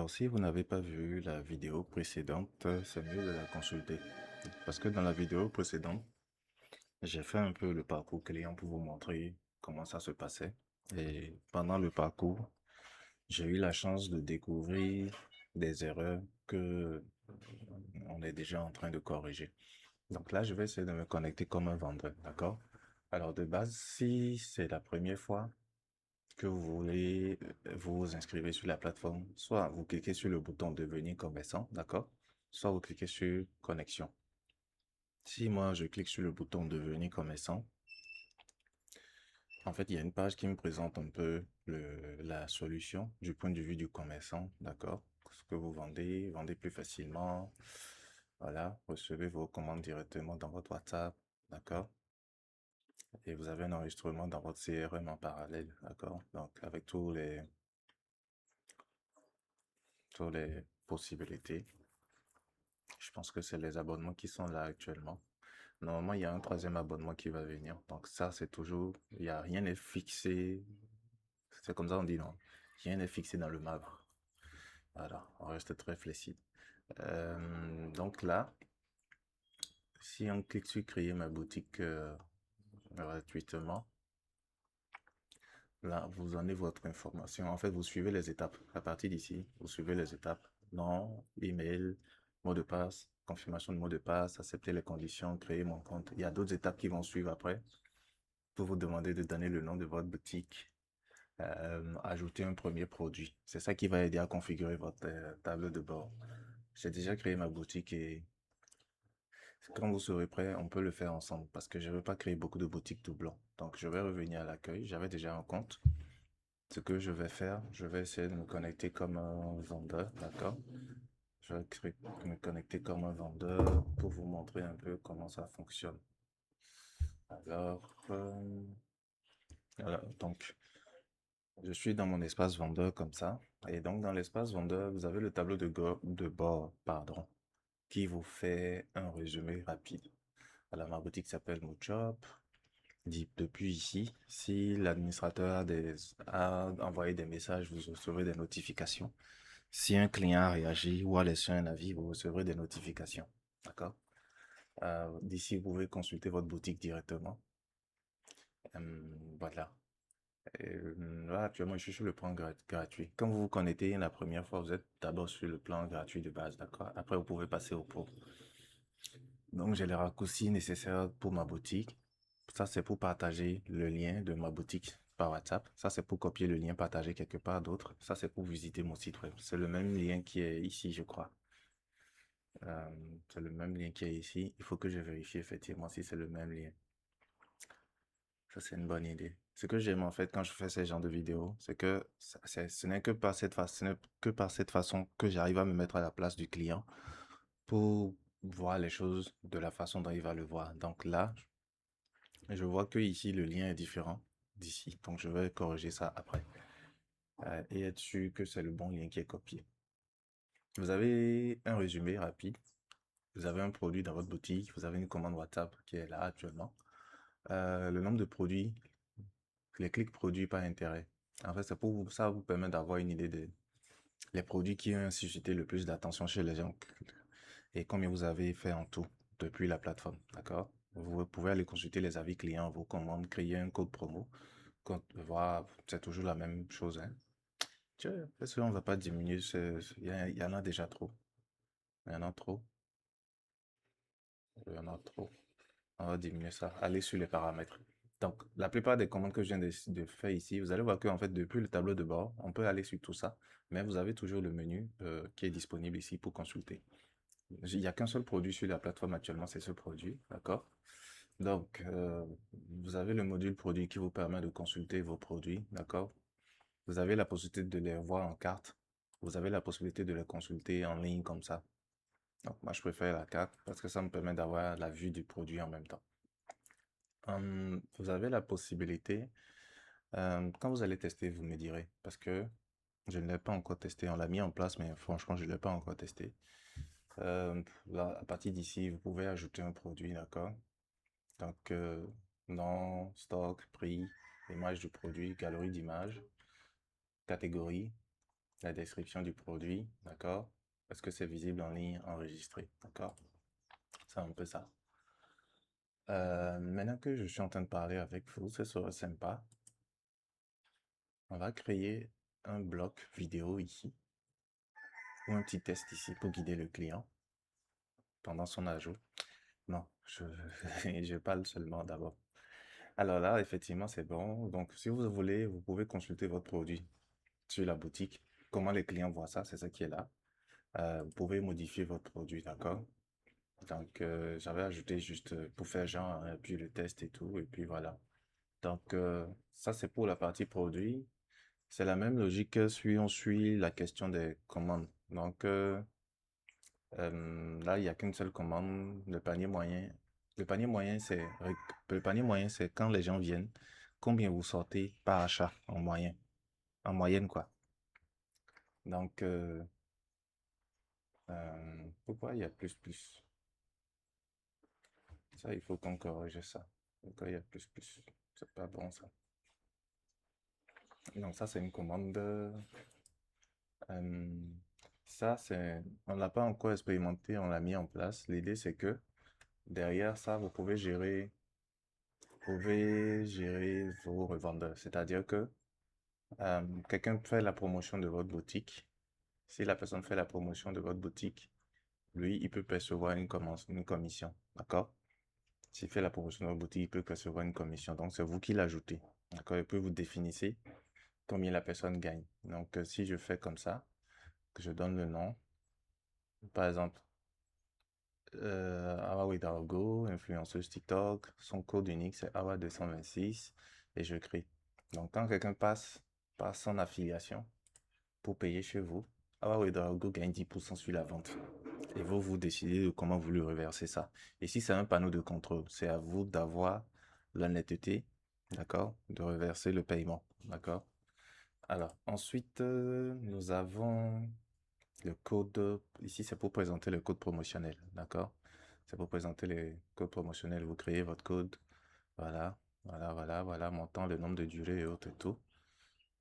Alors, si vous n'avez pas vu la vidéo précédente, c'est mieux de la consulter. Parce que dans la vidéo précédente, j'ai fait un peu le parcours client pour vous montrer comment ça se passait. Et pendant le parcours, j'ai eu la chance de découvrir des erreurs que on est déjà en train de corriger. Donc là, je vais essayer de me connecter comme un vendeur, d'accord? Alors de base, si c'est la première fois que vous voulez vous inscrire sur la plateforme, soit vous cliquez sur le bouton devenir commerçant, d'accord? Soit vous cliquez sur connexion. Si moi je clique sur le bouton devenir commerçant, en fait il y a une page qui me présente un peu la solution du point de vue du commerçant, d'accord? Ce que vous vendez, vendez plus facilement, voilà, recevez vos commandes directement dans votre WhatsApp, d'accord? Et vous avez un enregistrement dans votre CRM en parallèle, d'accord? Donc avec toutes les possibilités. Je pense que c'est les abonnements qui sont là actuellement. Normalement, il y a un troisième abonnement qui va venir. Donc ça, c'est toujours, il n'y a rien n'est fixé. C'est comme ça on dit non. Rien n'est fixé dans le marbre. Voilà, on reste très flexible. Donc là, si on clique sur créer ma boutique gratuitement, là, vous donnez votre information. En fait, vous suivez les étapes. À partir d'ici, vous suivez les étapes. Nom, email, mot de passe, confirmation de mot de passe, accepter les conditions, créer mon compte. Il y a d'autres étapes qui vont suivre après pour vous demander de donner le nom de votre boutique, ajouter un premier produit. C'est ça qui va aider à configurer votre tableau de bord. J'ai déjà créé ma boutique et quand vous serez prêt, on peut le faire ensemble parce que je ne veux pas créer beaucoup de boutiques doublons. Donc, je vais revenir à l'accueil. J'avais déjà un compte. Ce que je vais faire, je vais essayer de me connecter comme un vendeur, d'accord? Je vais me connecter comme un vendeur pour vous montrer un peu comment ça fonctionne. Alors, voilà, donc, je suis dans mon espace vendeur comme ça. Et donc, dans l'espace vendeur, vous avez le tableau de bord, pardon, qui vous fait un résumé rapide. Alors, ma boutique s'appelle Moodshop. Depuis ici, si l'administrateur a envoyé des messages, vous recevrez des notifications. Si un client a réagi ou a laissé un avis, vous recevrez des notifications. D'accord? D'ici, vous pouvez consulter votre boutique directement. Voilà. Là, actuellement, je suis sur le plan gratuit. Quand vous vous connectez la première fois, vous êtes d'abord sur le plan gratuit de base, d'accord? Après, vous pouvez passer au pro. Donc, j'ai les raccourcis nécessaires pour ma boutique. Ça, c'est pour partager le lien de ma boutique par WhatsApp. Ça, c'est pour copier le lien, partager quelque part d'autre. Ça, c'est pour visiter mon site web. C'est le même lien qui est ici, je crois. C'est le même lien qui est ici. Il faut que je vérifie effectivement si c'est le même lien. Ça, c'est une bonne idée. Ce que j'aime en fait quand je fais ce genre de vidéos, c'est que ce n'est que par cette façon, ce n'est que par cette façon que j'arrive à me mettre à la place du client pour voir les choses de la façon dont il va le voir. Donc là, je vois que ici le lien est différent d'ici. Donc je vais corriger ça après et être sûr que c'est le bon lien qui est copié. Vous avez un résumé rapide. Vous avez un produit dans votre boutique. Vous avez une commande WhatsApp qui est là actuellement. Le nombre de produits, les clics produits par intérêt. En fait, c'est pour ça vous permet d'avoir une idée des les produits qui ont suscité le plus d'attention chez les gens et combien vous avez fait en tout depuis la plateforme. D'accord? Vous pouvez aller consulter les avis clients, vos commandes, créer un code promo. Voilà, c'est toujours la même chose. Hein. Tiens, est-ce qu'on ne va pas diminuer il y en a déjà trop. Il y en a trop. Il y en a trop. On va diminuer ça. Allez sur les paramètres. Donc, la plupart des commandes que je viens de faire ici, vous allez voir qu'en fait, depuis le tableau de bord, on peut aller sur tout ça, mais vous avez toujours le menu qui est disponible ici pour consulter. Il n'y a qu'un seul produit sur la plateforme actuellement, c'est ce produit, d'accord? Donc, vous avez le module produit qui vous permet de consulter vos produits, d'accord? Vous avez la possibilité de les voir en carte. Vous avez la possibilité de les consulter en ligne comme ça. Donc, moi, je préfère la carte parce que ça me permet d'avoir la vue du produit en même temps. Vous avez la possibilité, quand vous allez tester, vous me direz, parce que je ne l'ai pas encore testé. On l'a mis en place, mais franchement, je ne l'ai pas encore testé. Là, à partir d'ici, vous pouvez ajouter un produit, d'accord? Donc, nom, stock, prix, image du produit, galerie d'images, catégorie. la description du produit, d'accord? Est-ce que c'est visible en ligne, enregistré, d'accord? C'est un peu ça. Maintenant que je suis en train de parler avec vous, ce serait sympa. On va créer un bloc vidéo ici, ou un petit test ici pour guider le client pendant son ajout. Non, je parle seulement d'abord. Alors là, effectivement, c'est bon. Donc, si vous voulez, vous pouvez consulter votre produit sur la boutique. Comment les clients voient ça, c'est ça qui est là. Vous pouvez modifier votre produit, d'accord? Donc, j'avais ajouté juste pour faire genre, hein, puis le test et tout, et puis voilà. Donc, ça, c'est pour la partie produit. C'est la même logique que si on suit la question des commandes. Donc, là, il n'y a qu'une seule commande, le panier moyen. Le panier moyen, le panier moyen, c'est quand les gens viennent, combien vous sortez par achat en moyen, en moyenne, quoi. Donc, pourquoi il y a plus, plus? Ça, il faut qu'on corrige ça. Pourquoi il y a plus, plus? C'est pas bon, ça. Donc, ça, c'est une commande. Ça, on l'a pas encore expérimenté, on l'a mis en place. L'idée, c'est que derrière ça, vous pouvez gérer vos revendeurs. C'est-à-dire que quelqu'un fait la promotion de votre boutique. Si la personne fait la promotion de votre boutique, lui, il peut percevoir une commission. D'accord? S'il fait la promotion de votre boutique, il peut percevoir une commission. Donc, c'est vous qui l'ajoutez. D'accord? Et puis, vous définissez combien la personne gagne. Donc, si je fais comme ça, que je donne le nom, par exemple, Awa Hidalgo, influenceuse TikTok, son code unique c'est AWA226 et je crée. Donc quand quelqu'un passe par son affiliation pour payer chez vous, Awa Hidalgo gagne 10% sur la vente. Et vous décidez de comment vous lui reversez ça. Et si c'est un panneau de contrôle, c'est à vous d'avoir l'honnêteté, d'accord, de reverser le paiement, d'accord. Alors ensuite, nous avons le code, ici, c'est pour présenter le code promotionnel, d'accord? C'est pour présenter les codes promotionnels. Vous créez votre code. Voilà, voilà, montant, le nombre de durées et autres et tout.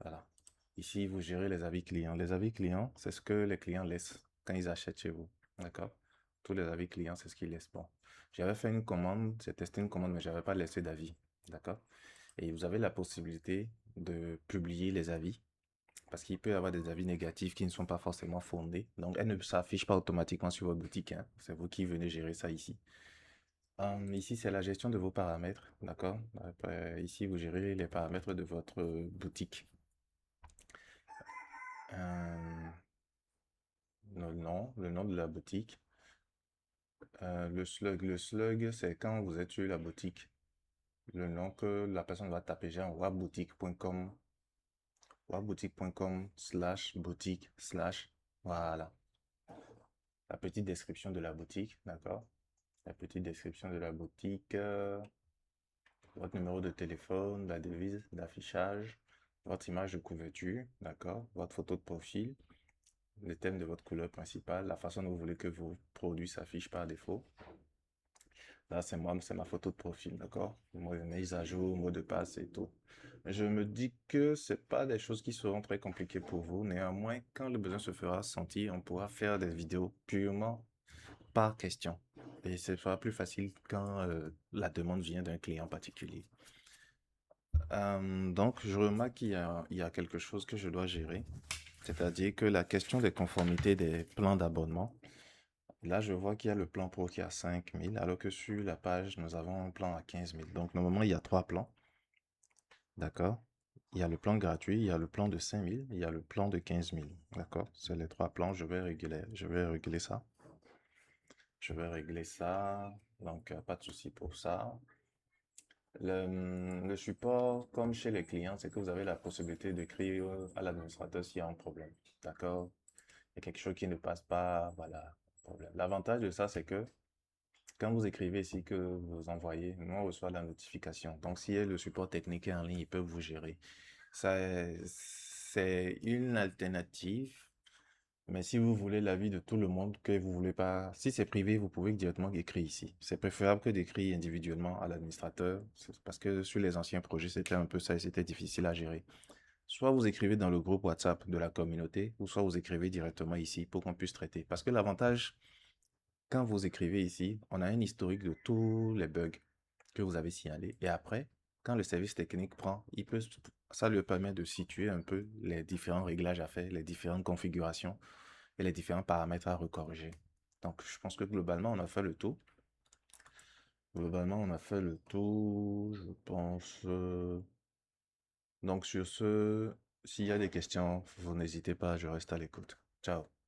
Voilà. Ici, vous gérez les avis clients. Les avis clients, c'est ce que les clients laissent quand ils achètent chez vous, d'accord? Tous les avis clients, c'est ce qu'ils laissent. Bon, j'avais fait une commande, j'ai testé une commande, mais j'avais pas laissé d'avis, d'accord? Et vous avez la possibilité de publier les avis parce qu'il peut y avoir des avis négatifs qui ne sont pas forcément fondés. Donc, elles ne s'affichent pas automatiquement sur votre boutique, hein. C'est vous qui venez gérer ça ici. Ici, c'est la gestion de vos paramètres, d'accord? Ici, vous gérez les paramètres de votre boutique. Euh, le nom de la boutique. Le slug, c'est quand vous êtes sur la boutique. Le nom que la personne va taper, genre weboutique.com/boutique/ voilà. La petite description de la boutique, d'accord? La petite description de la boutique, votre numéro de téléphone, la devise d'affichage, votre image de couverture, d'accord? Votre photo de profil, le thème de votre couleur principale, la façon dont vous voulez que vos produits s'affichent par défaut. Là, c'est moi, c'est ma photo de profil, d'accord? Mes ajouts, mots de passe et tout. Je me dis que c'est pas des choses qui seront très compliquées pour vous. Néanmoins, quand le besoin se fera sentir, on pourra faire des vidéos purement par question. Et ce sera plus facile quand la demande vient d'un client particulier. Donc, je remarque qu'il y a quelque chose que je dois gérer, c'est-à-dire que la question des conformités des plans d'abonnement. Là, je vois qu'il y a le plan pro qui est à 5 000, alors que sur la page, nous avons un plan à 15 000. Donc, normalement, il y a trois plans. D'accord? Il y a le plan gratuit, il y a le plan de 5 000, il y a le plan de 15 000. D'accord? C'est les trois plans. Je vais régler ça. Je vais régler ça. Donc, pas de souci pour ça. Le support, comme chez les clients, c'est que vous avez la possibilité d'écrire à l'administrateur s'il y a un problème. D'accord? Il y a quelque chose qui ne passe pas, voilà, problème. L'avantage de ça, c'est que quand vous écrivez ici que vous envoyez, nous on reçoit la notification. Donc, si le support technique est en ligne, ils peuvent vous gérer. Ça, c'est une alternative. Mais si vous voulez l'avis de tout le monde, que vous voulez pas, si c'est privé, vous pouvez directement écrire ici. C'est préférable que d'écrire individuellement à l'administrateur, parce que sur les anciens projets, c'était un peu ça et c'était difficile à gérer. Soit vous écrivez dans le groupe WhatsApp de la communauté, ou soit vous écrivez directement ici pour qu'on puisse traiter. Parce que l'avantage, quand vous écrivez ici, on a un historique de tous les bugs que vous avez signalés. Et après, quand le service technique prend, ça lui permet de situer un peu les différents réglages à faire, les différentes configurations et les différents paramètres à recorriger. Donc, je pense que globalement, on a fait le tour. Globalement, on a fait le tour, je pense. Donc, sur ce, s'il y a des questions, vous n'hésitez pas, je reste à l'écoute. Ciao.